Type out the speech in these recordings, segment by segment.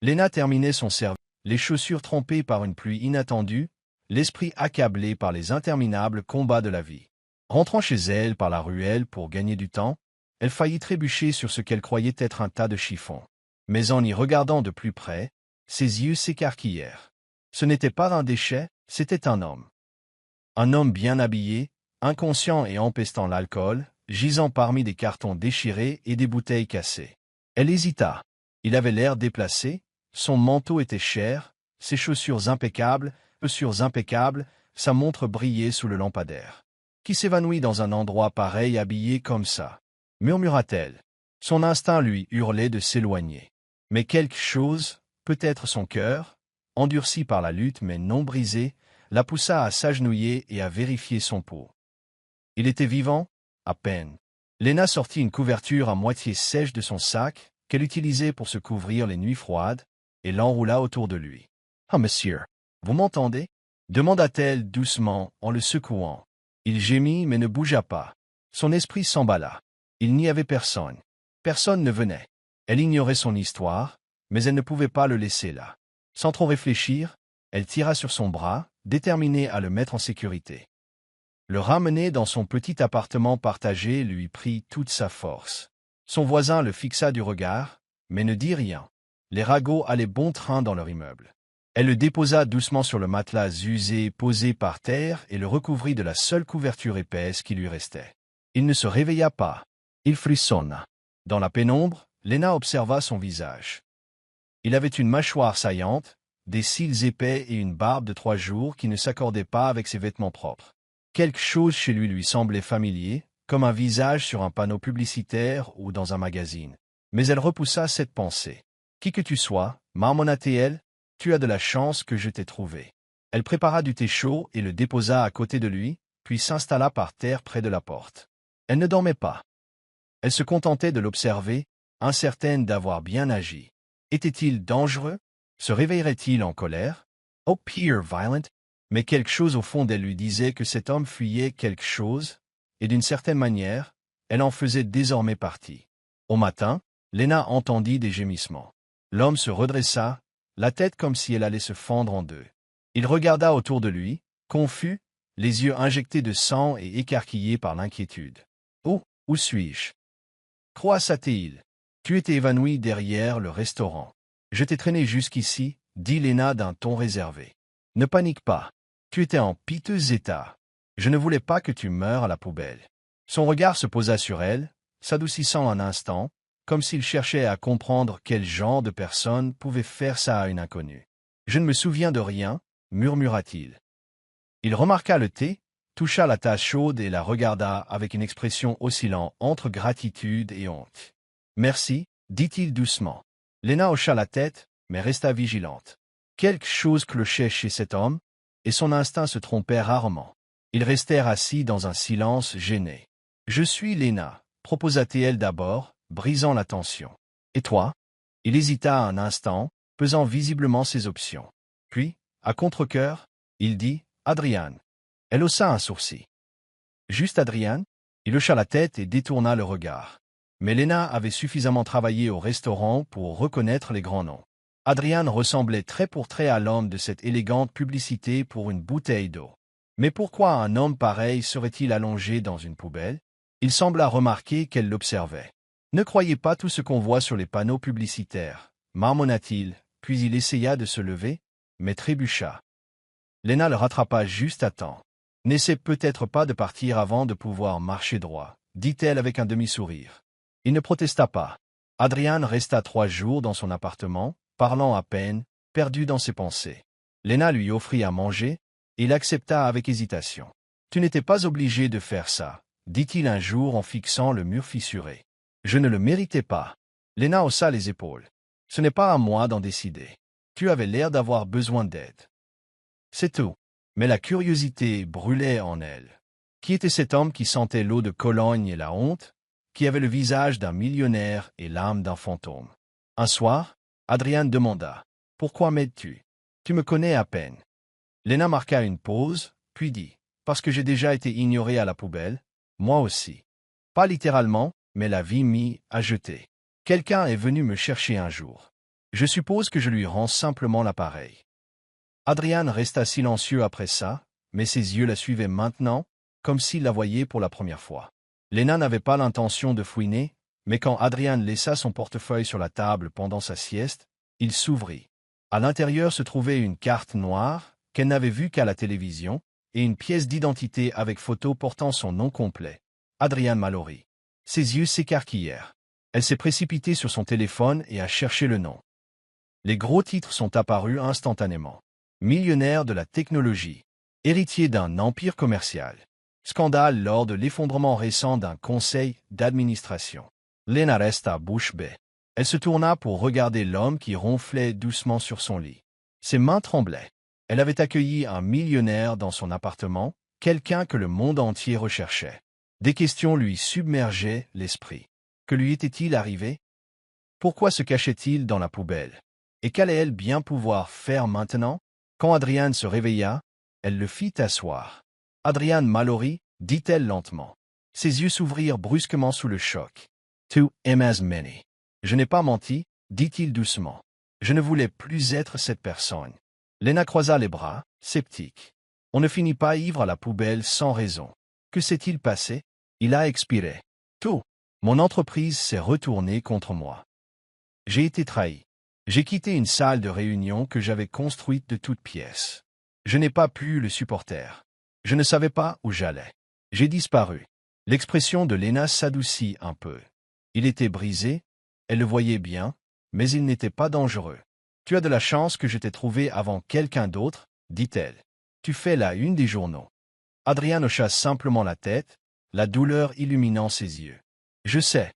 Lena terminait son service, les chaussures trempées par une pluie inattendue, l'esprit accablé par les interminables combats de la vie. Rentrant chez elle par la ruelle pour gagner du temps, elle faillit trébucher sur ce qu'elle croyait être un tas de chiffons. Mais en y regardant de plus près, ses yeux s'écarquillèrent. Ce n'était pas un déchet, c'était un homme. Un homme bien habillé, inconscient et empestant l'alcool, gisant parmi des cartons déchirés et des bouteilles cassées. Elle hésita. Il avait l'air déplacé, son manteau était cher, ses chaussures impeccables, sa montre brillait sous le lampadaire. Qui s'évanouit dans un endroit pareil habillé comme ça? Murmura-t-elle. Son instinct lui hurlait de s'éloigner. Mais quelque chose, peut-être son cœur, endurci par la lutte mais non brisé, la poussa à s'agenouiller et à vérifier son pouls. Il était vivant? À peine. Lena sortit une couverture à moitié sèche de son sac, qu'elle utilisait pour se couvrir les nuits froides, et l'enroula autour de lui. « Ah, monsieur, vous m'entendez » demanda-t-elle doucement en le secouant. Il gémit mais ne bougea pas. Son esprit s'emballa. Il n'y avait personne. Personne ne venait. Elle ignorait son histoire, mais elle ne pouvait pas le laisser là. Sans trop réfléchir, elle tira sur son bras, déterminée à le mettre en sécurité. Le ramener dans son petit appartement partagé lui prit toute sa force. Son voisin le fixa du regard, mais ne dit rien. Les ragots allaient bon train dans leur immeuble. Elle le déposa doucement sur le matelas usé posé par terre et le recouvrit de la seule couverture épaisse qui lui restait. Il ne se réveilla pas. Il frissonna. Dans la pénombre, Lena observa son visage. Il avait une mâchoire saillante, des cils épais et une barbe de 3 jours qui ne s'accordait pas avec ses vêtements propres. Quelque chose chez lui semblait familier, comme un visage sur un panneau publicitaire ou dans un magazine. Mais elle repoussa cette pensée. « Qui que tu sois, marmonna-t-elle, tu as de la chance que je t'ai trouvé. » Elle prépara du thé chaud et le déposa à côté de lui, puis s'installa par terre près de la porte. Elle ne dormait pas. Elle se contentait de l'observer, incertaine d'avoir bien agi. Était-il dangereux? Se réveillerait-il en colère? Oh, pire violent! Mais quelque chose au fond d'elle lui disait que cet homme fuyait quelque chose, et d'une certaine manière, elle en faisait désormais partie. Au matin, Lena entendit des gémissements. L'homme se redressa, la tête comme si elle allait se fendre en deux. Il regarda autour de lui, confus, les yeux injectés de sang et écarquillés par l'inquiétude. « Où suis-je » croissa-t-il. « Tu étais évanoui derrière le restaurant. Je t'ai traîné jusqu'ici, dit Lena d'un ton réservé. Ne panique pas. Tu étais en piteux état. Je ne voulais pas que tu meures à la poubelle. » Son regard se posa sur elle, s'adoucissant un instant, comme s'il cherchait à comprendre quel genre de personne pouvait faire ça à une inconnue. « Je ne me souviens de rien, » murmura-t-il. Il remarqua le thé, toucha la tasse chaude et la regarda avec une expression oscillant entre gratitude et honte. « Merci, » dit-il doucement. Lena hocha la tête, mais resta vigilante. Quelque chose clochait chez cet homme, et son instinct se trompait rarement. Ils restèrent assis dans un silence gêné. « Je suis Lena, » proposa-t-elle d'abord, brisant la tension. « Et toi ?» Il hésita un instant, pesant visiblement ses options. Puis, à contre-cœur, il dit « Adrian ». Elle haussa un sourcil. « Juste Adrian ?» Il hocha la tête et détourna le regard. Mais Lena avait suffisamment travaillé au restaurant pour reconnaître les grands noms. Adrian ressemblait trait pour trait à l'homme de cette élégante publicité pour une bouteille d'eau. Mais pourquoi un homme pareil serait-il allongé dans une poubelle? Il sembla remarquer qu'elle l'observait. « Ne croyez pas tout ce qu'on voit sur les panneaux publicitaires, » marmonna-t-il, puis il essaya de se lever, mais trébucha. Lena le rattrapa juste à temps. « N'essaie peut-être pas de partir avant de pouvoir marcher droit, » dit-elle avec un demi-sourire. Il ne protesta pas. Adrian resta 3 jours dans son appartement, parlant à peine, perdu dans ses pensées. Lena lui offrit à manger, et il accepta avec hésitation. « Tu n'étais pas obligé de faire ça, » dit-il un jour en fixant le mur fissuré. « Je ne le méritais pas. » Lena haussa les épaules. « Ce n'est pas à moi d'en décider. Tu avais l'air d'avoir besoin d'aide. » C'est tout. Mais la curiosité brûlait en elle. Qui était cet homme qui sentait l'eau de Cologne et la honte, qui avait le visage d'un millionnaire et l'âme d'un fantôme? Un soir, Adrian demanda « Pourquoi m'aides-tu? Tu me connais à peine. » Lena marqua une pause, puis dit « Parce que j'ai déjà été ignoré à la poubelle, moi aussi. » Pas littéralement, mais la vie m'y a jeté. Quelqu'un est venu me chercher un jour. Je suppose que je lui rends simplement l'appareil. Adrian resta silencieux après ça, mais ses yeux la suivaient maintenant, comme s'il la voyait pour la première fois. Lena n'avait pas l'intention de fouiner, mais quand Adrian laissa son portefeuille sur la table pendant sa sieste, il s'ouvrit. À l'intérieur se trouvait une carte noire, qu'elle n'avait vue qu'à la télévision, et une pièce d'identité avec photo portant son nom complet. Adrian Mallory. Ses yeux s'écarquillèrent. Elle s'est précipitée sur son téléphone et a cherché le nom. Les gros titres sont apparus instantanément. Millionnaire de la technologie. Héritier d'un empire commercial. Scandale lors de l'effondrement récent d'un conseil d'administration. Lena resta bouche bée. Elle se tourna pour regarder l'homme qui ronflait doucement sur son lit. Ses mains tremblaient. Elle avait accueilli un millionnaire dans son appartement, quelqu'un que le monde entier recherchait. Des questions lui submergeaient l'esprit. Que lui était-il arrivé? Pourquoi se cachait-il dans la poubelle? Et qu'allait-elle bien pouvoir faire maintenant? Quand Adrian se réveilla, elle le fit asseoir. « Adrian Mallory » dit-elle lentement. Ses yeux s'ouvrirent brusquement sous le choc. « Tu aimes many. » Je n'ai pas menti, dit-il doucement. Je ne voulais plus être cette personne. Lena croisa les bras, sceptique. On ne finit pas ivre à la poubelle sans raison. Que s'est-il passé? Il a expiré. Tout. Mon entreprise s'est retournée contre moi. J'ai été trahi. J'ai quitté une salle de réunion que j'avais construite de toutes pièces. Je n'ai pas pu le supporter. Je ne savais pas où j'allais. J'ai disparu. L'expression de Lena s'adoucit un peu. Il était brisé, elle le voyait bien, mais il n'était pas dangereux. Tu as de la chance que je t'ai trouvé avant quelqu'un d'autre, dit-elle. Tu fais la une des journaux. Adrian hocha simplement la tête, la douleur illuminant ses yeux. Je sais.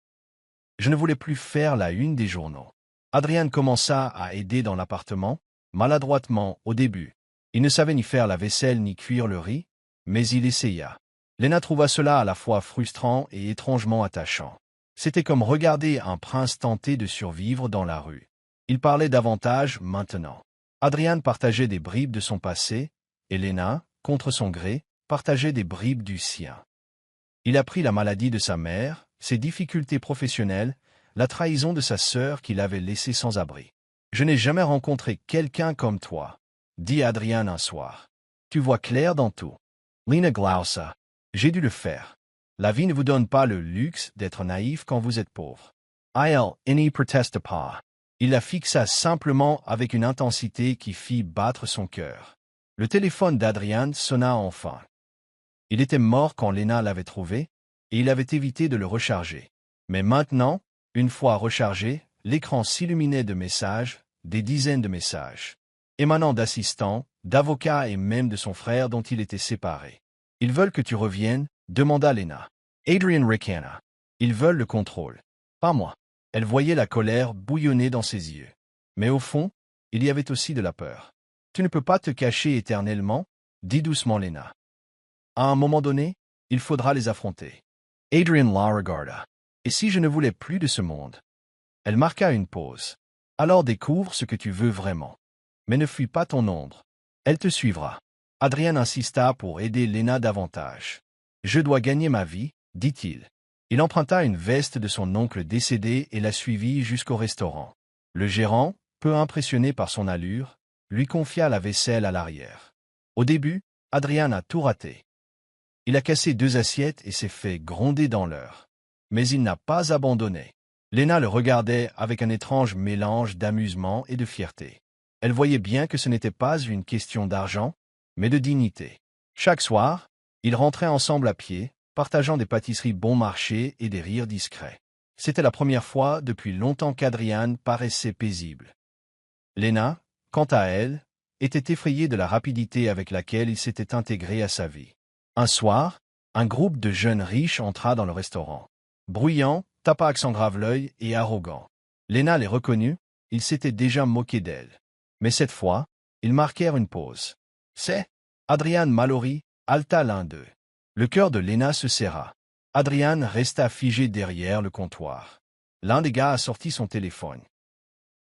Je ne voulais plus faire la une des journaux. Adrian commença à aider dans l'appartement, maladroitement au début. Il ne savait ni faire la vaisselle ni cuire le riz, mais il essaya. Lena trouva cela à la fois frustrant et étrangement attachant. C'était comme regarder un prince tenter de survivre dans la rue. Il parlait davantage maintenant. Adrian partageait des bribes de son passé, et Lena, contre son gré, partageait des bribes du sien. Il apprit la maladie de sa mère, ses difficultés professionnelles, la trahison de sa sœur qui l'avait laissé sans abri. « Je n'ai jamais rencontré quelqu'un comme toi, » dit Adrian un soir. « Tu vois clair dans tout. » Lena glausa. « J'ai dû le faire. La vie ne vous donne pas le luxe d'être naïf quand vous êtes pauvre. » Il n'y protesta pas. Il la fixa simplement avec une intensité qui fit battre son cœur. Le téléphone d'Adrian sonna enfin. Il était mort quand Lena l'avait trouvé, et il avait évité de le recharger. Mais maintenant, une fois rechargé, l'écran s'illuminait de messages, des dizaines de messages, émanant d'assistants, d'avocats et même de son frère dont il était séparé. « Ils veulent que tu reviennes ?» demanda Lena. Adrian ricana. « Ils veulent le contrôle. Pas moi. » Elle voyait la colère bouillonner dans ses yeux. Mais au fond, il y avait aussi de la peur. « Tu ne peux pas te cacher éternellement, » dit doucement Lena. « À un moment donné, il faudra les affronter. » Adrian la regarda. « Et si je ne voulais plus de ce monde ?» Elle marqua une pause. « Alors découvre ce que tu veux vraiment. Mais ne fuis pas ton ombre. Elle te suivra. » Adrian insista pour aider Lena davantage. « Je dois gagner ma vie, » dit-il. Il emprunta une veste de son oncle décédé et la suivit jusqu'au restaurant. Le gérant, peu impressionné par son allure, lui confia la vaisselle à l'arrière. Au début, Adrian a tout raté. Il a cassé 2 assiettes et s'est fait gronder dans l'heure. Mais il n'a pas abandonné. Lena le regardait avec un étrange mélange d'amusement et de fierté. Elle voyait bien que ce n'était pas une question d'argent, mais de dignité. Chaque soir, ils rentraient ensemble à pied, partageant des pâtisseries bon marché et des rires discrets. C'était la première fois depuis longtemps qu'Adrian paraissait paisible. Lena, quant à elle, était effrayée de la rapidité avec laquelle il s'était intégré à sa vie. Un soir, un groupe de jeunes riches entra dans le restaurant. Bruyant, Tapac s'engrave l'œil et arrogant. Lena les reconnut, ils s'étaient déjà moqués d'elle. Mais cette fois, ils marquèrent une pause. « C'est Adrian Mallory » halta l'un d'eux. Le cœur de Lena se serra. Adrian resta figé derrière le comptoir. L'un des gars a sorti son téléphone.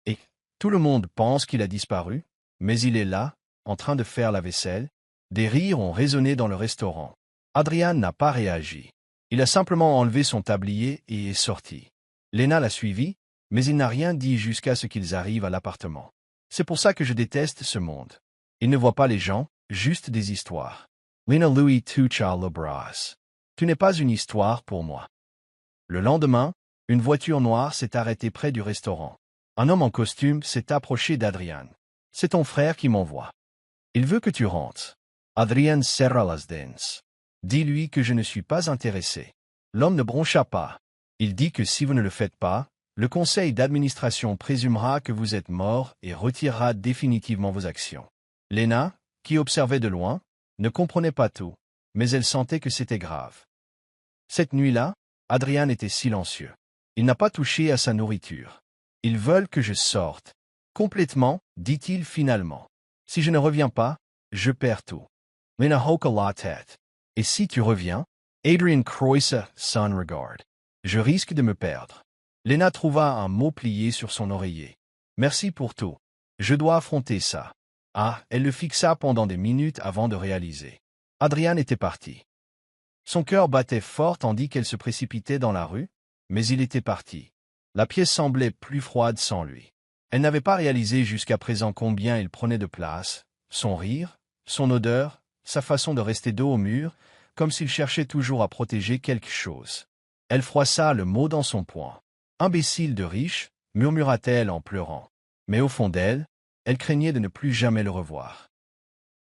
Et tout le monde pense qu'il a disparu, mais il est là, en train de faire la vaisselle. Des rires ont résonné dans le restaurant. Adrian n'a pas réagi. Il a simplement enlevé son tablier et est sorti. Lena l'a suivi, mais il n'a rien dit jusqu'à ce qu'ils arrivent à l'appartement. C'est pour ça que je déteste ce monde. Il ne voit pas les gens, juste des histoires. Lena Louis Tuchal Lebras. Tu n'es pas une histoire pour moi. Le lendemain, une voiture noire s'est arrêtée près du restaurant. Un homme en costume s'est approché d'Adrian. C'est ton frère qui m'envoie. Il veut que tu rentres. Adrian serra las dents. Dis-lui que je ne suis pas intéressé. L'homme ne broncha pas. Il dit que si vous ne le faites pas, le conseil d'administration présumera que vous êtes mort et retirera définitivement vos actions. Lena, qui observait de loin, ne comprenait pas tout, mais elle sentait que c'était grave. Cette nuit-là, Adrian était silencieux. Il n'a pas touché à sa nourriture. Ils veulent que je sorte. Complètement, dit-il finalement. Si je ne reviens pas, je perds tout. Lena hocha la tête. Et si tu reviens? Adrian croisa son regard. Je risque de me perdre. Lena trouva un mot plié sur son oreiller. Merci pour tout. Je dois affronter ça. Ah, elle le fixa pendant des minutes avant de réaliser. Adrian était parti. Son cœur battait fort tandis qu'elle se précipitait dans la rue, mais il était parti. La pièce semblait plus froide sans lui. Elle n'avait pas réalisé jusqu'à présent combien il prenait de place, son rire, son odeur, sa façon de rester dos au mur, comme s'il cherchait toujours à protéger quelque chose. Elle froissa le mot dans son poing. Imbécile de riche, murmura-t-elle en pleurant. Mais au fond d'elle, elle craignait de ne plus jamais le revoir.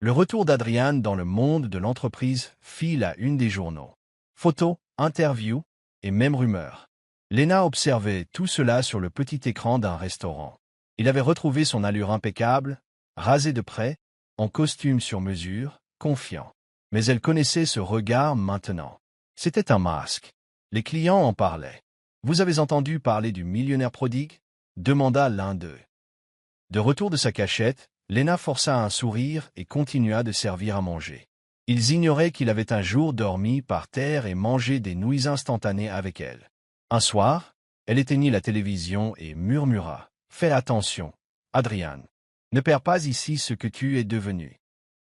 Le retour d'Adrian dans le monde de l'entreprise fit la une des journaux. Photos, interviews et même rumeurs. Lena observait tout cela sur le petit écran d'un restaurant. Il avait retrouvé son allure impeccable, rasé de près, en costume sur mesure, confiant. Mais elle connaissait ce regard maintenant. C'était un masque. Les clients en parlaient. « Vous avez entendu parler du millionnaire prodigue ?» demanda l'un d'eux. De retour de sa cachette, Lena força un sourire et continua de servir à manger. Ils ignoraient qu'il avait un jour dormi par terre et mangé des nouilles instantanées avec elle. Un soir, elle éteignit la télévision et murmura. « Fais attention, Adrian. Ne perds pas ici ce que tu es devenu. »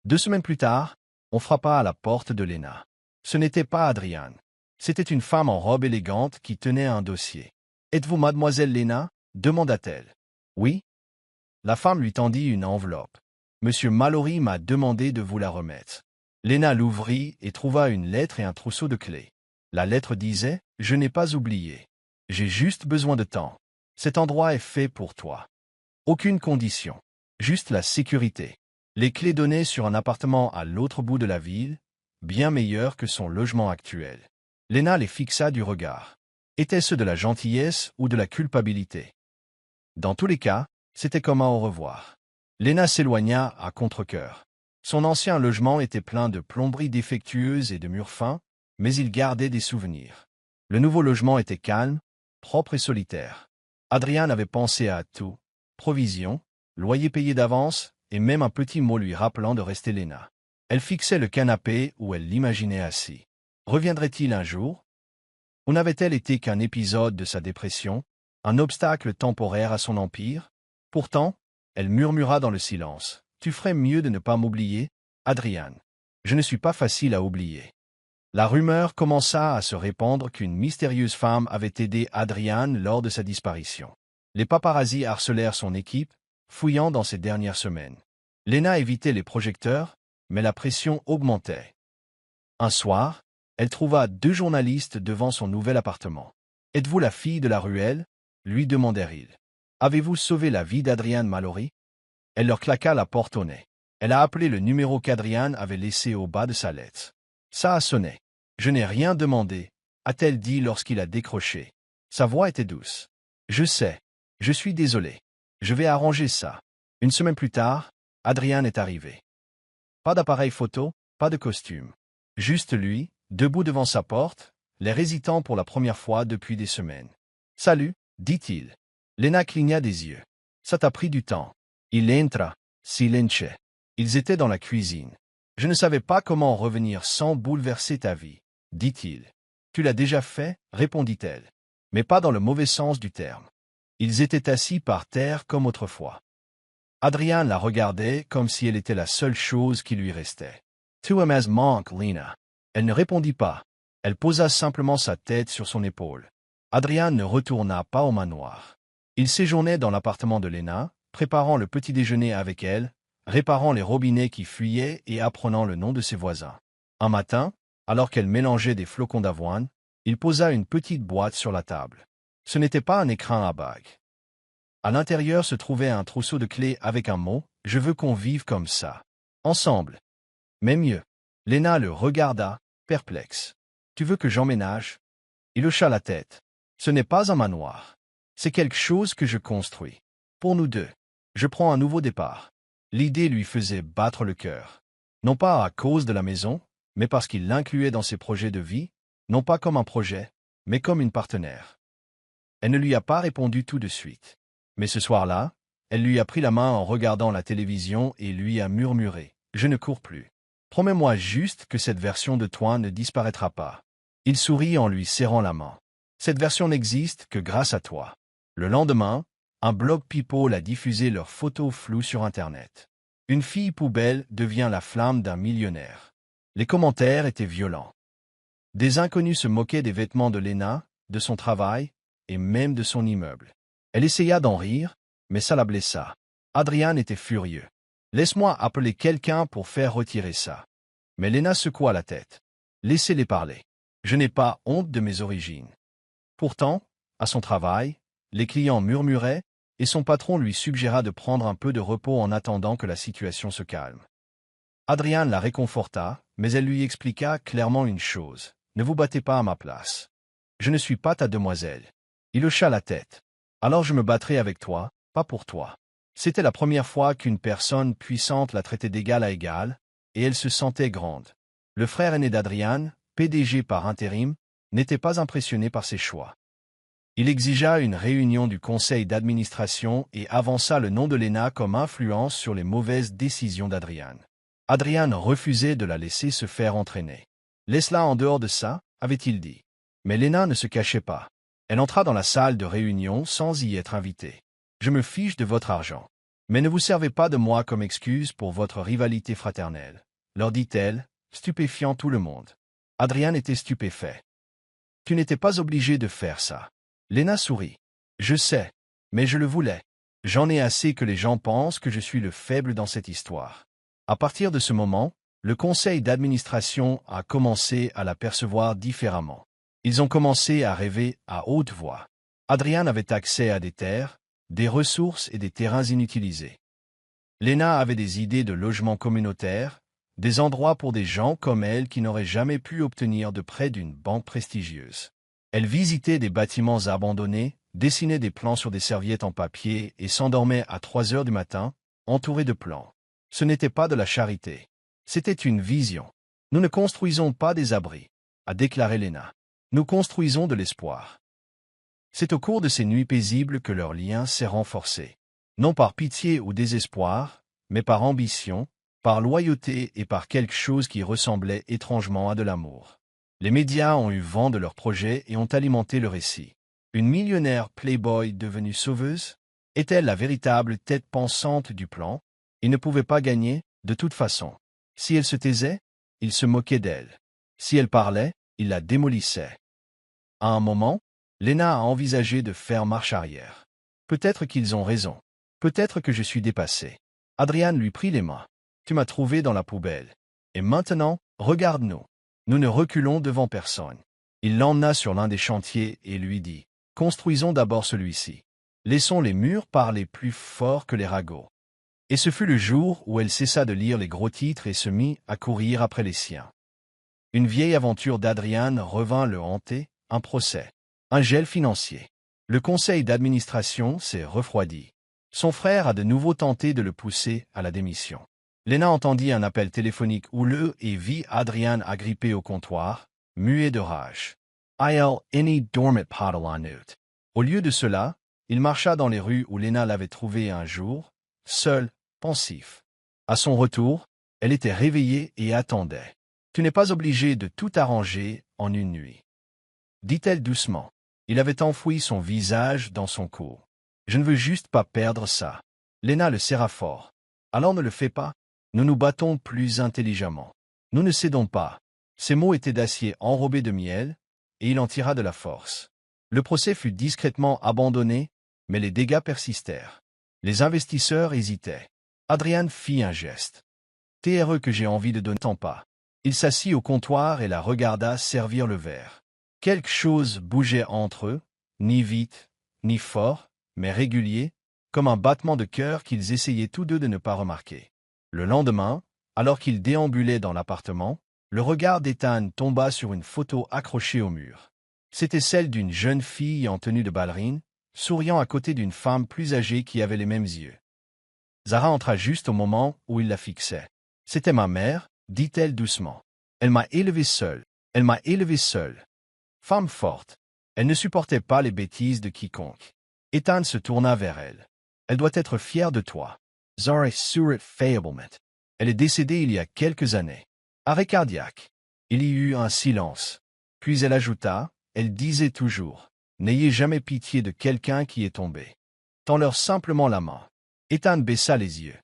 2 semaines plus tard, on frappa à la porte de Lena. Ce n'était pas Adrian. C'était une femme en robe élégante qui tenait un dossier. « Êtes-vous mademoiselle Lena ?» demanda-t-elle. « Oui. » La femme lui tendit une enveloppe. « Monsieur Mallory m'a demandé de vous la remettre. » Lena l'ouvrit et trouva une lettre et un trousseau de clés. La lettre disait « Je n'ai pas oublié. J'ai juste besoin de temps. Cet endroit est fait pour toi. Aucune condition. Juste la sécurité. » Les clés donnaient sur un appartement à l'autre bout de la ville, bien meilleur que son logement actuel. Lena les fixa du regard. Était-ce de la gentillesse ou de la culpabilité? Dans tous les cas, c'était comme un au revoir. Lena s'éloigna à contre-cœur. Son ancien logement était plein de plomberies défectueuses et de murs fins, mais il gardait des souvenirs. Le nouveau logement était calme, propre et solitaire. Adrian avait pensé à tout, provisions, loyer payé d'avance, et même un petit mot lui rappelant de rester Lena. Elle fixait le canapé où elle l'imaginait assis. Reviendrait-il un jour? Ou n'avait-elle été qu'un épisode de sa dépression, un obstacle temporaire à son empire? Pourtant, elle murmura dans le silence. « Tu ferais mieux de ne pas m'oublier, Adrian. Je ne suis pas facile à oublier. » La rumeur commença à se répandre qu'une mystérieuse femme avait aidé Adrian lors de sa disparition. Les paparazzis harcelèrent son équipe, fouillant dans ces dernières semaines. Lena évitait les projecteurs, mais la pression augmentait. Un soir, elle trouva 2 journalistes devant son nouvel appartement. « Êtes-vous la fille de la ruelle ?» lui demandèrent-ils. « Avez-vous sauvé la vie d'Adrian Mallory ?» Elle leur claqua la porte au nez. Elle a appelé le numéro qu'Adrian avait laissé au bas de sa lettre. Ça a sonné. « Je n'ai rien demandé », a-t-elle dit lorsqu'il a décroché. Sa voix était douce. « Je sais. Je suis désolé. Je vais arranger ça. » Une semaine plus tard, Adrian est arrivé. Pas d'appareil photo, pas de costume. Juste lui, debout devant sa porte, l'air hésitant pour la première fois depuis des semaines. « Salut », dit-il. Lena cligna des yeux. « Ça t'a pris du temps. » Il entra, silence. Ils étaient dans la cuisine. « Je ne savais pas comment revenir sans bouleverser ta vie, » dit-il. « Tu l'as déjà fait, » répondit-elle. Mais pas dans le mauvais sens du terme. Ils étaient assis par terre comme autrefois. Adrian la regardait comme si elle était la seule chose qui lui restait. « Tu m'as manqué, Lena. » Elle ne répondit pas. Elle posa simplement sa tête sur son épaule. Adrian ne retourna pas au manoir. Il séjournait dans l'appartement de Lena, préparant le petit déjeuner avec elle, réparant les robinets qui fuyaient et apprenant le nom de ses voisins. Un matin, alors qu'elle mélangeait des flocons d'avoine, il posa une petite boîte sur la table. Ce n'était pas un écrin à bague. À l'intérieur se trouvait un trousseau de clés avec un mot « Je veux qu'on vive comme ça. Ensemble. » Mais mieux. Lena le regarda, perplexe. « Tu veux que j'emménage ?» Il hocha la tête. « Ce n'est pas un manoir. C'est quelque chose que je construis. Pour nous deux. Je prends un nouveau départ. » L'idée lui faisait battre le cœur. Non pas à cause de la maison, mais parce qu'il l'incluait dans ses projets de vie, non pas comme un projet, mais comme une partenaire. Elle ne lui a pas répondu tout de suite. Mais ce soir-là, elle lui a pris la main en regardant la télévision et lui a murmuré « Je ne cours plus. Promets-moi juste que cette version de toi ne disparaîtra pas. » Il sourit en lui serrant la main. « Cette version n'existe que grâce à toi. » Le lendemain, un blog People a diffusé leurs photos floues sur Internet. Une fille poubelle devient la flamme d'un millionnaire. Les commentaires étaient violents. Des inconnus se moquaient des vêtements de Lena, de son travail, et même de son immeuble. Elle essaya d'en rire, mais ça la blessa. Adrian était furieux. « Laisse-moi appeler quelqu'un pour faire retirer ça. » Mais Lena secoua la tête. « Laissez-les parler. Je n'ai pas honte de mes origines. » Pourtant, à son travail, les clients murmuraient, et son patron lui suggéra de prendre un peu de repos en attendant que la situation se calme. Adrian la réconforta, mais elle lui expliqua clairement une chose. « Ne vous battez pas à ma place. Je ne suis pas ta demoiselle. » Il hocha la tête. « Alors je me battrai avec toi, pas pour toi. » C'était la première fois qu'une personne puissante la traitait d'égal à égal, et elle se sentait grande. Le frère aîné d'Adrian, PDG par intérim, n'était pas impressionné par ses choix. Il exigea une réunion du conseil d'administration et avança le nom de Lena comme influence sur les mauvaises décisions d'Adrian. Adrian refusait de la laisser se faire entraîner. « Laisse-la en dehors de ça, » avait-il dit. Mais Lena ne se cachait pas. Elle entra dans la salle de réunion sans y être invitée. « Je me fiche de votre argent. Mais ne vous servez pas de moi comme excuse pour votre rivalité fraternelle, » leur dit-elle, stupéfiant tout le monde. Adrian était stupéfait. « Tu n'étais pas obligé de faire ça. » Lena sourit. « Je sais, mais je le voulais. J'en ai assez que les gens pensent que je suis le faible dans cette histoire. » À partir de ce moment, le conseil d'administration a commencé à la percevoir différemment. Ils ont commencé à rêver à haute voix. Adrian avait accès à des terres, des ressources et des terrains inutilisés. Lena avait des idées de logements communautaires, des endroits pour des gens comme elle qui n'auraient jamais pu obtenir de prêt d'une banque prestigieuse. Elle visitait des bâtiments abandonnés, dessinait des plans sur des serviettes en papier et s'endormait à 3 heures du matin, entourée de plans. Ce n'était pas de la charité. C'était une vision. « Nous ne construisons pas des abris », a déclaré Lena. « Nous construisons de l'espoir. » C'est au cours de ces nuits paisibles que leur lien s'est renforcé. Non par pitié ou désespoir, mais par ambition, par loyauté et par quelque chose qui ressemblait étrangement à de l'amour. Les médias ont eu vent de leur projet et ont alimenté le récit. Une millionnaire playboy devenue sauveuse? Est-elle la véritable tête pensante du plan? Il ne pouvait pas gagner, de toute façon. Si elle se taisait, il se moquait d'elle. Si elle parlait, il la démolissait. À un moment, Lena a envisagé de faire marche arrière. Peut-être qu'ils ont raison. Peut-être que je suis dépassé. Adrian lui prit les mains. Tu m'as trouvé dans la poubelle. Et maintenant, regarde-nous. Nous ne reculons devant personne. Il l'emmena sur l'un des chantiers et lui dit, construisons d'abord celui-ci. Laissons les murs parler plus fort que les ragots. Et ce fut le jour où elle cessa de lire les gros titres et se mit à courir après les siens. Une vieille aventure d'Adrian revint le hanter, un procès. Un gel financier. Le conseil d'administration s'est refroidi. Son frère a de nouveau tenté de le pousser à la démission. Lena entendit un appel téléphonique houleux et vit Adrian agrippé au comptoir, muet de rage. Il any dormit potelanut. Au lieu de cela, il marcha dans les rues où Lena l'avait trouvé un jour, seul, pensif. À son retour, elle était réveillée et attendait. « Tu n'es pas obligé de tout arranger en une nuit. » dit-elle doucement. Il avait enfoui son visage dans son cou. « Je ne veux juste pas perdre ça. » Lena le serra fort. « Alors ne le fais pas. Nous nous battons plus intelligemment. Nous ne cédons pas. » Ces mots étaient d'acier enrobé de miel, et il en tira de la force. Le procès fut discrètement abandonné, mais les dégâts persistèrent. Les investisseurs hésitaient. Adrian fit un geste. T'es heureux que j'ai envie de donner tant pas. Il s'assit au comptoir et la regarda servir le verre. Quelque chose bougeait entre eux, ni vite, ni fort, mais régulier, comme un battement de cœur qu'ils essayaient tous deux de ne pas remarquer. Le lendemain, alors qu'ils déambulaient dans l'appartement, le regard d'Ethan tomba sur une photo accrochée au mur. C'était celle d'une jeune fille en tenue de ballerine, souriant à côté d'une femme plus âgée qui avait les mêmes yeux. Zara entra juste au moment où il la fixait. « C'était ma mère, dit-elle doucement. Elle m'a élevé seule. Elle m'a élevé seule. Femme forte. Elle ne supportait pas les bêtises de quiconque. » Ethan se tourna vers elle. « Elle doit être fière de toi. Zara Surratt faiblement. Elle est décédée il y a quelques années. Arrêt cardiaque. » Il y eut un silence. Puis elle ajouta, elle disait toujours, « N'ayez jamais pitié de quelqu'un qui est tombé. Tends-leur simplement la main. » Ethan baissa les yeux.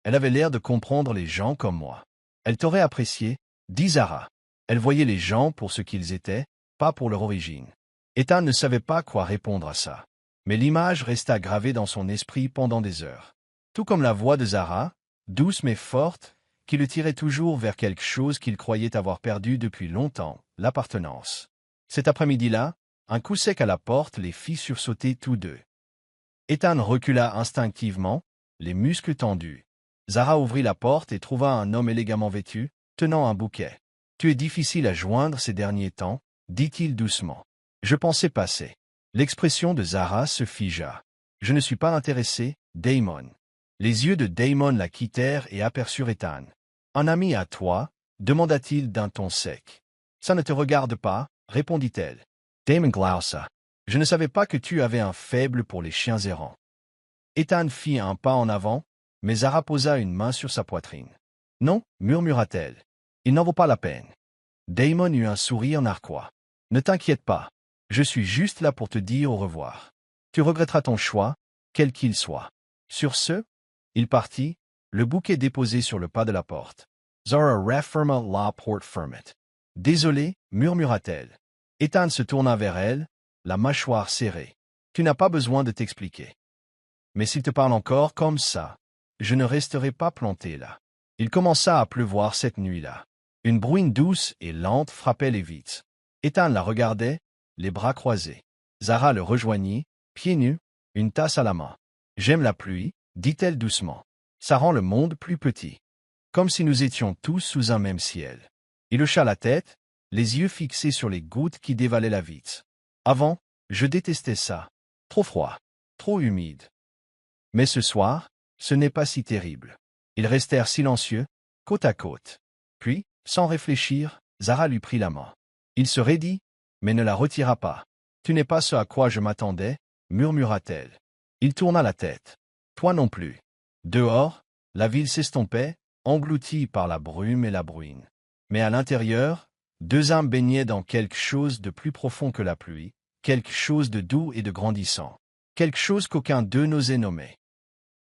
Elle avait l'air de comprendre les gens comme moi. Elle t'aurait apprécié, dit Zara. Elle voyait les gens pour ce qu'ils étaient, pas pour leur origine. Ethan ne savait pas quoi répondre à ça. Mais l'image resta gravée dans son esprit pendant des heures. Tout comme la voix de Zara, douce mais forte, qui le tirait toujours vers quelque chose qu'il croyait avoir perdu depuis longtemps, l'appartenance. Cet après-midi-là, un coup sec à la porte les fit sursauter tous deux. Ethan recula instinctivement, les muscles tendus. Zara ouvrit la porte et trouva un homme élégamment vêtu, tenant un bouquet. « Tu es difficile à joindre ces derniers temps, » dit-il doucement. « Je pensais passer. » L'expression de Zara se figea. « Je ne suis pas intéressé, Damon. » Les yeux de Damon la quittèrent et aperçurent Ethan. « Un ami à toi ?» demanda-t-il d'un ton sec. « Ça ne te regarde pas, répondit-elle. Damon glausa. « Je ne savais pas que tu avais un faible pour les chiens errants. » Ethan fit un pas en avant, mais Zara posa une main sur sa poitrine. « Non, murmura-t-elle. Il n'en vaut pas la peine. » Damon eut un sourire narquois. « Ne t'inquiète pas. Je suis juste là pour te dire au revoir. Tu regretteras ton choix, quel qu'il soit. » Sur ce, il partit, le bouquet déposé sur le pas de la porte. Zara referma la porte fermette. « Désolé, murmura-t-elle. » Ethan se tourna vers elle, la mâchoire serrée. « Tu n'as pas besoin de t'expliquer. Mais s'il te parle encore comme ça, je ne resterai pas planté là. » Il commença à pleuvoir cette nuit-là. Une bruine douce et lente frappait les vitres. Ethan la regardait, les bras croisés. Zara le rejoignit, pieds nus, une tasse à la main. « J'aime la pluie, dit-elle doucement. Ça rend le monde plus petit. Comme si nous étions tous sous un même ciel. » Il hocha la tête, les yeux fixés sur les gouttes qui dévalaient la vitre. « Avant, je détestais ça. Trop froid, trop humide. Mais ce soir, ce n'est pas si terrible. » Ils restèrent silencieux, côte à côte. Puis, sans réfléchir, Zara lui prit la main. Il se raidit, mais ne la retira pas. « Tu n'es pas ce à quoi je m'attendais, » murmura-t-elle. Il tourna la tête. « Toi non plus. » Dehors, la ville s'estompait, engloutie par la brume et la bruine. Mais à l'intérieur, deux âmes baignaient dans quelque chose de plus profond que la pluie, quelque chose de doux et de grandissant, quelque chose qu'aucun d'eux n'osait nommer.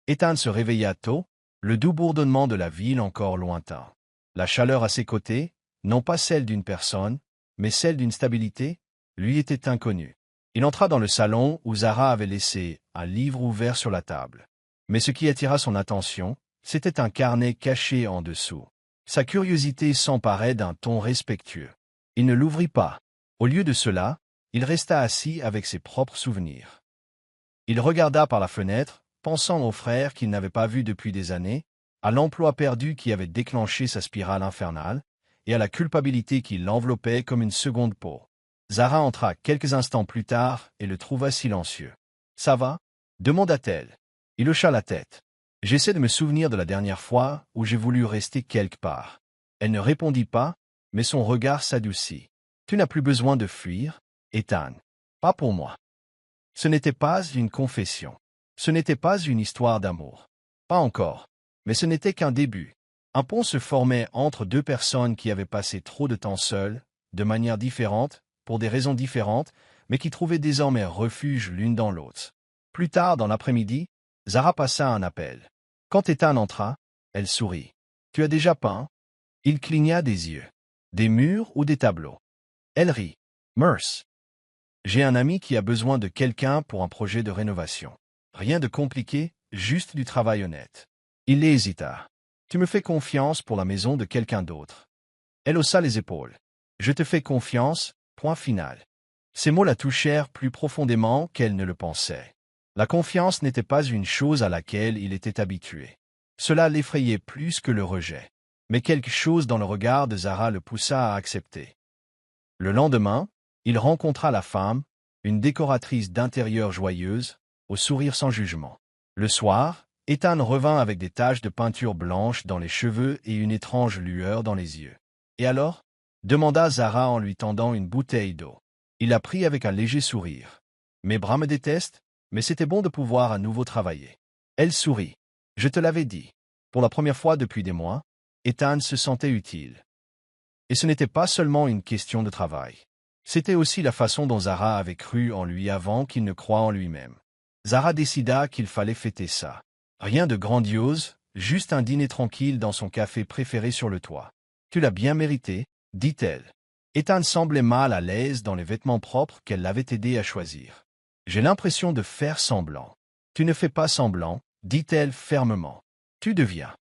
Ethan se réveilla tôt, le doux bourdonnement de la ville encore lointain. La chaleur à ses côtés, non pas celle d'une personne, mais celle d'une stabilité, lui était inconnue. Il entra dans le salon où Zara avait laissé un livre ouvert sur la table. Mais ce qui attira son attention, c'était un carnet caché en dessous. Sa curiosité s'emparait d'un ton respectueux. Il ne l'ouvrit pas. Au lieu de cela, il resta assis avec ses propres souvenirs. Il regarda par la fenêtre, pensant au frère qu'il n'avait pas vu depuis des années, à l'emploi perdu qui avait déclenché sa spirale infernale, et à la culpabilité qui l'enveloppait comme une seconde peau. Zara entra quelques instants plus tard et le trouva silencieux. « Ça va ?» demanda-t-elle. Il hocha la tête. « J'essaie de me souvenir de la dernière fois où j'ai voulu rester quelque part. » Elle ne répondit pas, mais son regard s'adoucit. « Tu n'as plus besoin de fuir, Ethan. Pas pour moi. » Ce n'était pas une confession. Ce n'était pas une histoire d'amour. Pas encore. Mais ce n'était qu'un début. Un pont se formait entre deux personnes qui avaient passé trop de temps seules, de manière différente, pour des raisons différentes, mais qui trouvaient désormais refuge l'une dans l'autre. Plus tard dans l'après-midi, Zara passa un appel. Quand Ethan entra, elle sourit. « Tu as déjà peint ?» Il cligna des yeux. « Des murs ou des tableaux ?» Elle rit. « Merce. J'ai un ami qui a besoin de quelqu'un pour un projet de rénovation. Rien de compliqué, juste du travail honnête. Il hésita. Tu me fais confiance pour la maison de quelqu'un d'autre. Elle haussa les épaules. Je te fais confiance, point final. Ces mots la touchèrent plus profondément qu'elle ne le pensait. La confiance n'était pas une chose à laquelle il était habitué. Cela l'effrayait plus que le rejet. Mais quelque chose dans le regard de Zara le poussa à accepter. Le lendemain, il rencontra la femme, une décoratrice d'intérieur joyeuse, au sourire sans jugement. Le soir, Ethan revint avec des taches de peinture blanche dans les cheveux et une étrange lueur dans les yeux. « Et alors ?» demanda Zara en lui tendant une bouteille d'eau. Il la prit avec un léger sourire. « Mes bras me détestent, mais c'était bon de pouvoir à nouveau travailler. » Elle sourit. « Je te l'avais dit. » Pour la première fois depuis des mois, Ethan se sentait utile. Et ce n'était pas seulement une question de travail. C'était aussi la façon dont Zara avait cru en lui avant qu'il ne croie en lui-même. Zara décida qu'il fallait fêter ça. Rien de grandiose, juste un dîner tranquille dans son café préféré sur le toit. « Tu l'as bien mérité, » dit-elle. Ethan semblait mal à l'aise dans les vêtements propres qu'elle l'avait aidé à choisir. « J'ai l'impression de faire semblant. »« Tu ne fais pas semblant, » dit-elle fermement. « Tu deviens. »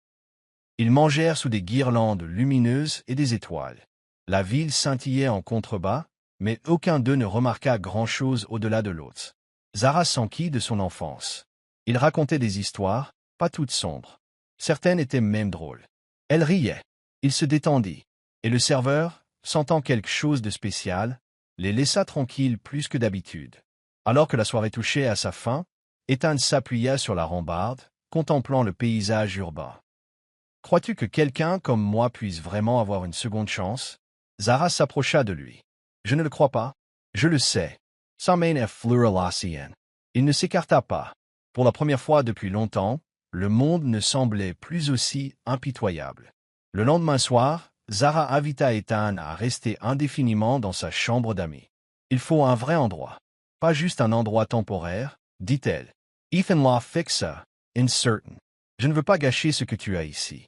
Ils mangèrent sous des guirlandes lumineuses et des étoiles. La ville scintillait en contrebas, mais aucun d'eux ne remarqua grand-chose au-delà de l'autre. Zara s'enquit de son enfance. Il racontait des histoires, pas toutes sombres. Certaines étaient même drôles. Elle riait. Il se détendit. Et le serveur, sentant quelque chose de spécial, les laissa tranquilles plus que d'habitude. Alors que la soirée touchait à sa fin, Ethan s'appuya sur la rambarde, contemplant le paysage urbain. « Crois-tu que quelqu'un comme moi puisse vraiment avoir une seconde chance ?» Zara s'approcha de lui. « Je ne le crois pas. Je le sais. » Sa main effleura la sienne. Il ne s'écarta pas. Pour la première fois depuis longtemps, le monde ne semblait plus aussi impitoyable. Le lendemain soir, Zara invita Ethan à rester indéfiniment dans sa chambre d'amis. « Il faut un vrai endroit. Pas juste un endroit temporaire, » dit-elle. Ethan la fixa, incertain. « Je ne veux pas gâcher ce que tu as ici. »«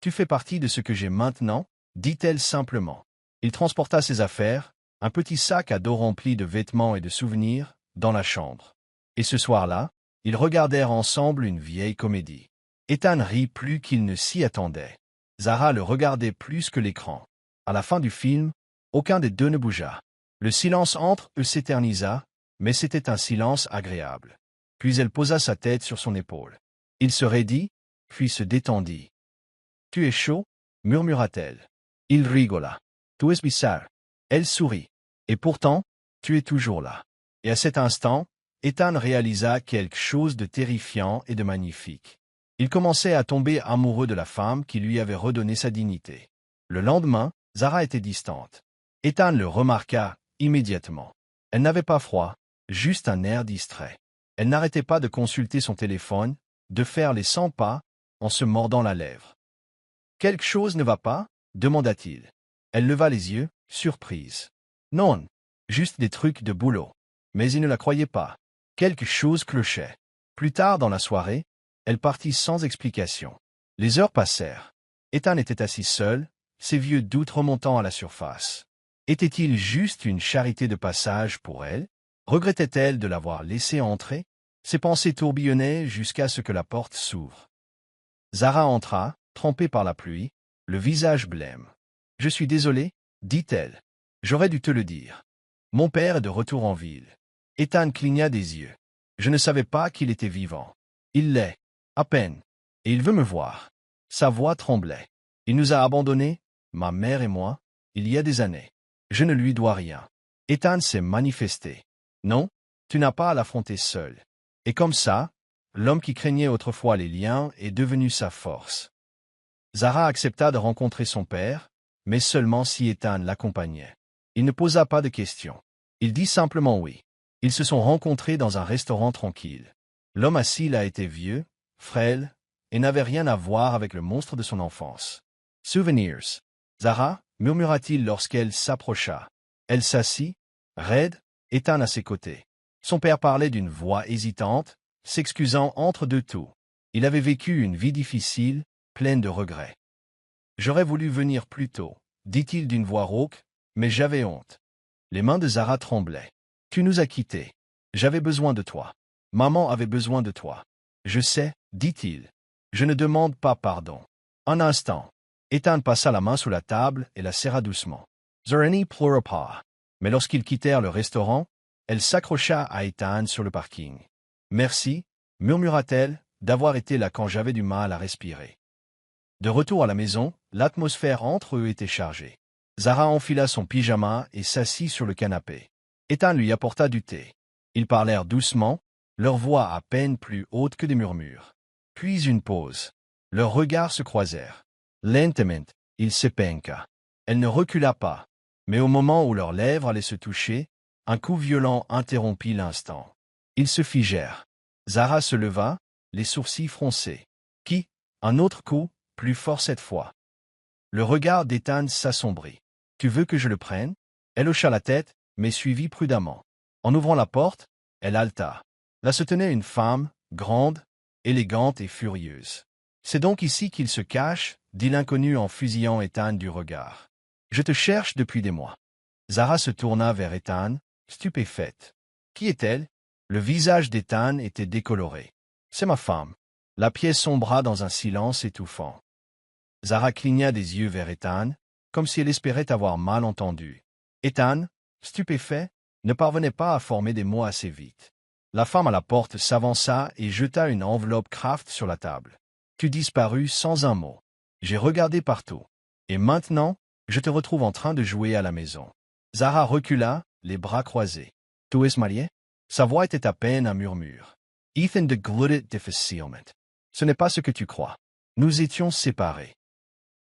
Tu fais partie de ce que j'ai maintenant, » dit-elle simplement. Il transporta ses affaires, un petit sac à dos rempli de vêtements et de souvenirs, dans la chambre. Et ce soir-là, ils regardèrent ensemble une vieille comédie. Ethan rit plus qu'il ne s'y attendait. Zara le regardait plus que l'écran. À la fin du film, aucun des deux ne bougea. Le silence entre eux s'éternisa, mais c'était un silence agréable. Puis elle posa sa tête sur son épaule. Il se raidit, puis se détendit. « Tu es chaud ?» murmura-t-elle. Il rigola. « Tu es bizarre. » Elle sourit. « Et pourtant, tu es toujours là. » Et à cet instant, Ethan réalisa quelque chose de terrifiant et de magnifique. Il commençait à tomber amoureux de la femme qui lui avait redonné sa dignité. Le lendemain, Zara était distante. Ethan le remarqua immédiatement. Elle n'avait pas froid, juste un air distrait. Elle n'arrêtait pas de consulter son téléphone, de faire les 100 pas, en se mordant la lèvre. « Quelque chose ne va pas ?» demanda-t-il. Elle leva les yeux, surprise. « Non, juste des trucs de boulot. » Mais il ne la croyait pas. Quelque chose clochait. Plus tard dans la soirée, elle partit sans explication. Les heures passèrent. Ethan était assis seul, ses vieux doutes remontant à la surface. Était-il juste une charité de passage pour elle? Regrettait-elle de l'avoir laissé entrer? Ses pensées tourbillonnaient jusqu'à ce que la porte s'ouvre. Zara entra, trempée par la pluie, le visage blême. « Je suis désolée, » dit-elle. « J'aurais dû te le dire. Mon père est de retour en ville. » Ethan cligna des yeux. « Je ne savais pas qu'il était vivant. »« Il l'est, à peine. Et il veut me voir. » Sa voix tremblait. « Il nous a abandonnés, ma mère et moi, il y a des années. Je ne lui dois rien. » Ethan s'est manifesté. « Non, tu n'as pas à l'affronter seul. » Et comme ça, l'homme qui craignait autrefois les liens est devenu sa force. Zara accepta de rencontrer son père, mais seulement si Ethan l'accompagnait. Il ne posa pas de questions. Il dit simplement oui. Ils se sont rencontrés dans un restaurant tranquille. L'homme assis là était vieux, frêle, et n'avait rien à voir avec le monstre de son enfance. « Souvenirs. » Zara, murmura-t-il lorsqu'elle s'approcha. Elle s'assit, raide, Ethan à ses côtés. Son père parlait d'une voix hésitante, s'excusant entre deux tours. Il avait vécu une vie difficile, pleine de regrets. « J'aurais voulu venir plus tôt, » dit-il d'une voix rauque, mais j'avais honte. Les mains de Zara tremblaient. Tu nous as quittés. J'avais besoin de toi. Maman avait besoin de toi. Je sais, dit-il. Je ne demande pas pardon. Un instant. Ethan passa la main sous la table et la serra doucement. Zorani pleura pas. Mais lorsqu'ils quittèrent le restaurant, elle s'accrocha à Ethan sur le parking. Merci, murmura-t-elle, d'avoir été là quand j'avais du mal à respirer. De retour à la maison, l'atmosphère entre eux était chargée. Zara enfila son pyjama et s'assit sur le canapé. Ethan lui apporta du thé. Ils parlèrent doucement, leur voix à peine plus haute que des murmures. Puis une pause. Leurs regards se croisèrent. Lentement, il se pencha. Elle ne recula pas. Mais au moment où leurs lèvres allaient se toucher, un coup violent interrompit l'instant. Ils se figèrent. Zara se leva, les sourcils froncés. Qui? Un autre coup, plus fort cette fois. Le regard d'Ethan s'assombrit. Tu veux que je le prenne? Elle hocha la tête, mais suivit prudemment. En ouvrant la porte, elle halta. Là se tenait une femme, grande, élégante et furieuse. C'est donc ici qu'il se cache, dit l'inconnu en fusillant Ethan du regard. Je te cherche depuis des mois. Zara se tourna vers Ethan, stupéfaite. Qui est-elle? Le visage d'Ethan était décoloré. C'est ma femme. La pièce sombra dans un silence étouffant. Zara cligna des yeux vers Ethan, comme si elle espérait avoir mal entendu. Ethan, stupéfait, ne parvenait pas à former des mots assez vite. La femme à la porte s'avança et jeta une enveloppe Kraft sur la table. Tu disparus sans un mot. J'ai regardé partout. Et maintenant, je te retrouve en train de jouer à la maison. Zara recula, les bras croisés. Tu es marié? Sa voix était à peine un murmure. Ethan de glutted difficilement. Ce n'est pas ce que tu crois. Nous étions séparés.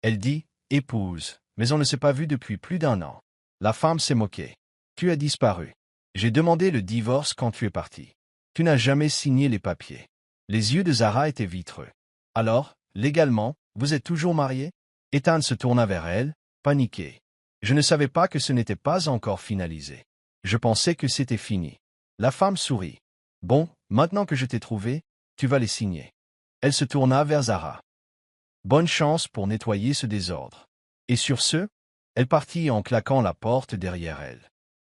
Elle dit, épouse, mais on ne s'est pas vu depuis plus d'un an. La femme s'est moquée. Tu as disparu. J'ai demandé le divorce quand tu es parti. Tu n'as jamais signé les papiers. Les yeux de Zara étaient vitreux. Alors, légalement, vous êtes toujours mariés? Ethan se tourna vers elle, paniqué. Je ne savais pas que ce n'était pas encore finalisé. Je pensais que c'était fini. La femme sourit. Bon, maintenant que je t'ai trouvé, tu vas les signer. Elle se tourna vers Zara. Bonne chance pour nettoyer ce désordre. Et sur ce, elle partit en claquant la porte derrière elle.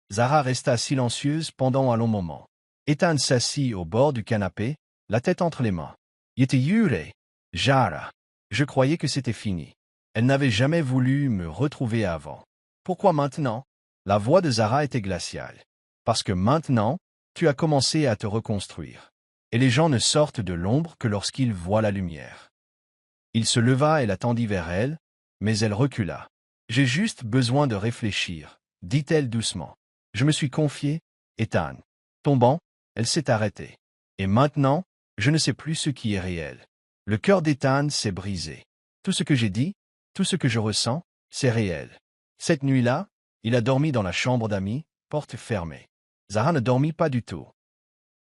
Zara resta silencieuse pendant un long moment. Ethan s'assit au bord du canapé, la tête entre les mains. Yete Jara. Je croyais que c'était fini. Elle n'avait jamais voulu me retrouver avant. Pourquoi maintenant? La voix de Zara était glaciale. Parce que maintenant, tu as commencé à te reconstruire. Et les gens ne sortent de l'ombre que lorsqu'ils voient la lumière. Il se leva et la tendit vers elle, mais elle recula. J'ai juste besoin de réfléchir, dit-elle doucement. Je me suis confiée, Ethan. Tombant, elle s'est arrêtée. Et maintenant, je ne sais plus ce qui est réel. Le cœur d'Ethan s'est brisé. Tout ce que j'ai dit, tout ce que je ressens, c'est réel. Cette nuit-là, il a dormi dans la chambre d'amis, porte fermée. Zara ne dormit pas du tout.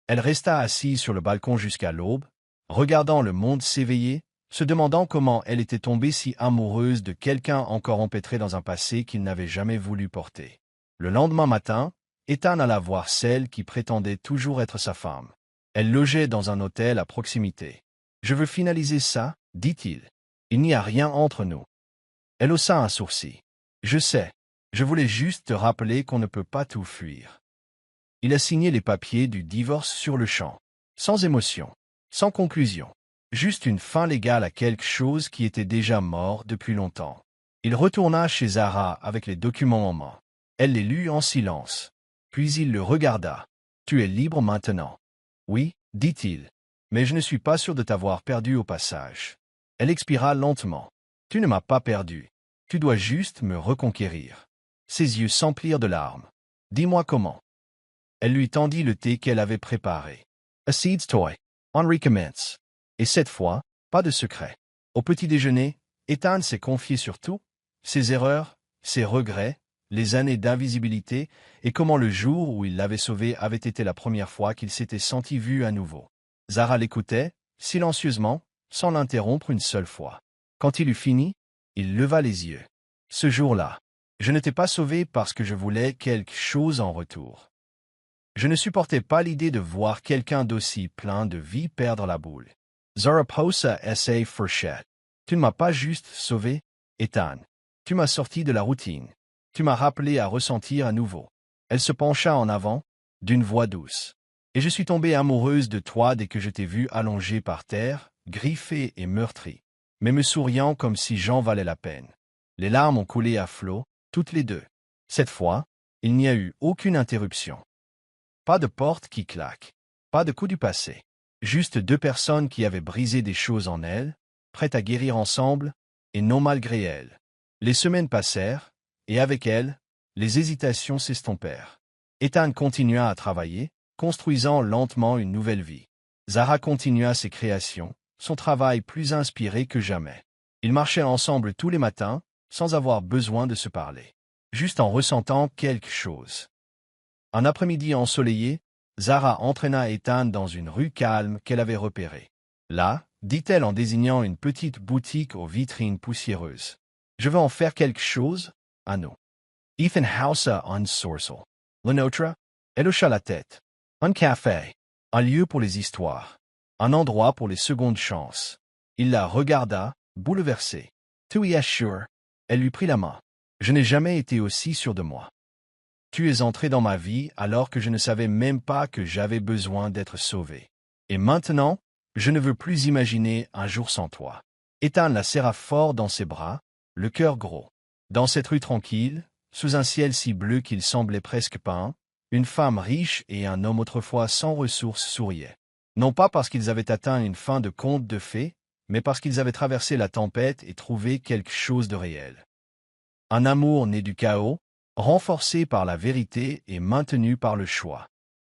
Elle resta assise sur le balcon jusqu'à l'aube, regardant le monde s'éveiller, se demandant comment elle était tombée si amoureuse de quelqu'un encore empêtré dans un passé qu'il n'avait jamais voulu porter. Le lendemain matin, Ethan alla voir celle qui prétendait toujours être sa femme. Elle logeait dans un hôtel à proximité. « Je veux finaliser ça, dit-il. Il n'y a rien entre nous. » Elle haussa un sourcil. « Je sais. Je voulais juste te rappeler qu'on ne peut pas tout fuir. » Il a signé les papiers du divorce sur le champ. Sans émotion, sans conclusion. Juste une fin légale à quelque chose qui était déjà mort depuis longtemps. Il retourna chez Zara avec les documents en main. Elle les lut en silence. Puis il le regarda. « Tu es libre maintenant. »« Oui, dit-il. Mais je ne suis pas sûr de t'avoir perdu au passage. » Elle expira lentement. « Tu ne m'as pas perdu. Tu dois juste me reconquérir. » Ses yeux s'emplirent de larmes. « Dis-moi comment. » Elle lui tendit le thé qu'elle avait préparé. « A seed's toy. On recommence. » Et cette fois, pas de secret. Au petit déjeuner, Ethan s'est confié sur tout, ses erreurs, ses regrets, les années d'invisibilité et comment le jour où il l'avait sauvé avait été la première fois qu'il s'était senti vu à nouveau. Zara l'écoutait, silencieusement, sans l'interrompre une seule fois. Quand il eut fini, il leva les yeux. Ce jour-là, je ne t'ai pas sauvé parce que je voulais quelque chose en retour. Je ne supportais pas l'idée de voir quelqu'un d'aussi plein de vie perdre la boule. Zaraposa S.A. Fourchette. Tu ne m'as pas juste sauvé, Ethan. Tu m'as sorti de la routine. Tu m'as rappelé à ressentir à nouveau. Elle se pencha en avant, d'une voix douce. Et je suis tombée amoureuse de toi dès que je t'ai vu allongé par terre, griffé et meurtri, mais me souriant comme si j'en valais la peine. Les larmes ont coulé à flot, toutes les deux. Cette fois, il n'y a eu aucune interruption. Pas de porte qui claque, pas de coup du passé. Juste deux personnes qui avaient brisé des choses en elles, prêtes à guérir ensemble, et non malgré elles. Les semaines passèrent, et avec elles, les hésitations s'estompèrent. Ethan continua à travailler, construisant lentement une nouvelle vie. Zara continua ses créations, son travail plus inspiré que jamais. Ils marchaient ensemble tous les matins, sans avoir besoin de se parler, juste en ressentant quelque chose. Un après-midi ensoleillé, Zara entraîna Ethan dans une rue calme qu'elle avait repérée. Là, dit-elle en désignant une petite boutique aux vitrines poussiéreuses. Je veux en faire quelque chose, à nous. Ethan haussa un sourcil. Le nôtre? Elle hocha la tête. Un café. Un lieu pour les histoires. Un endroit pour les secondes chances. Il la regarda, bouleversé. Tu y es sûr? Elle lui prit la main. Je n'ai jamais été aussi sûr de moi. Tu es entré dans ma vie alors que je ne savais même pas que j'avais besoin d'être sauvé. Et maintenant, je ne veux plus imaginer un jour sans toi. Ethan la serra fort dans ses bras, le cœur gros. Dans cette rue tranquille, sous un ciel si bleu qu'il semblait presque peint, une femme riche et un homme autrefois sans ressources souriaient. Non pas parce qu'ils avaient atteint une fin de conte de fées, mais parce qu'ils avaient traversé la tempête et trouvé quelque chose de réel. Un amour né du chaos, renforcé par la vérité et maintenu par le choix.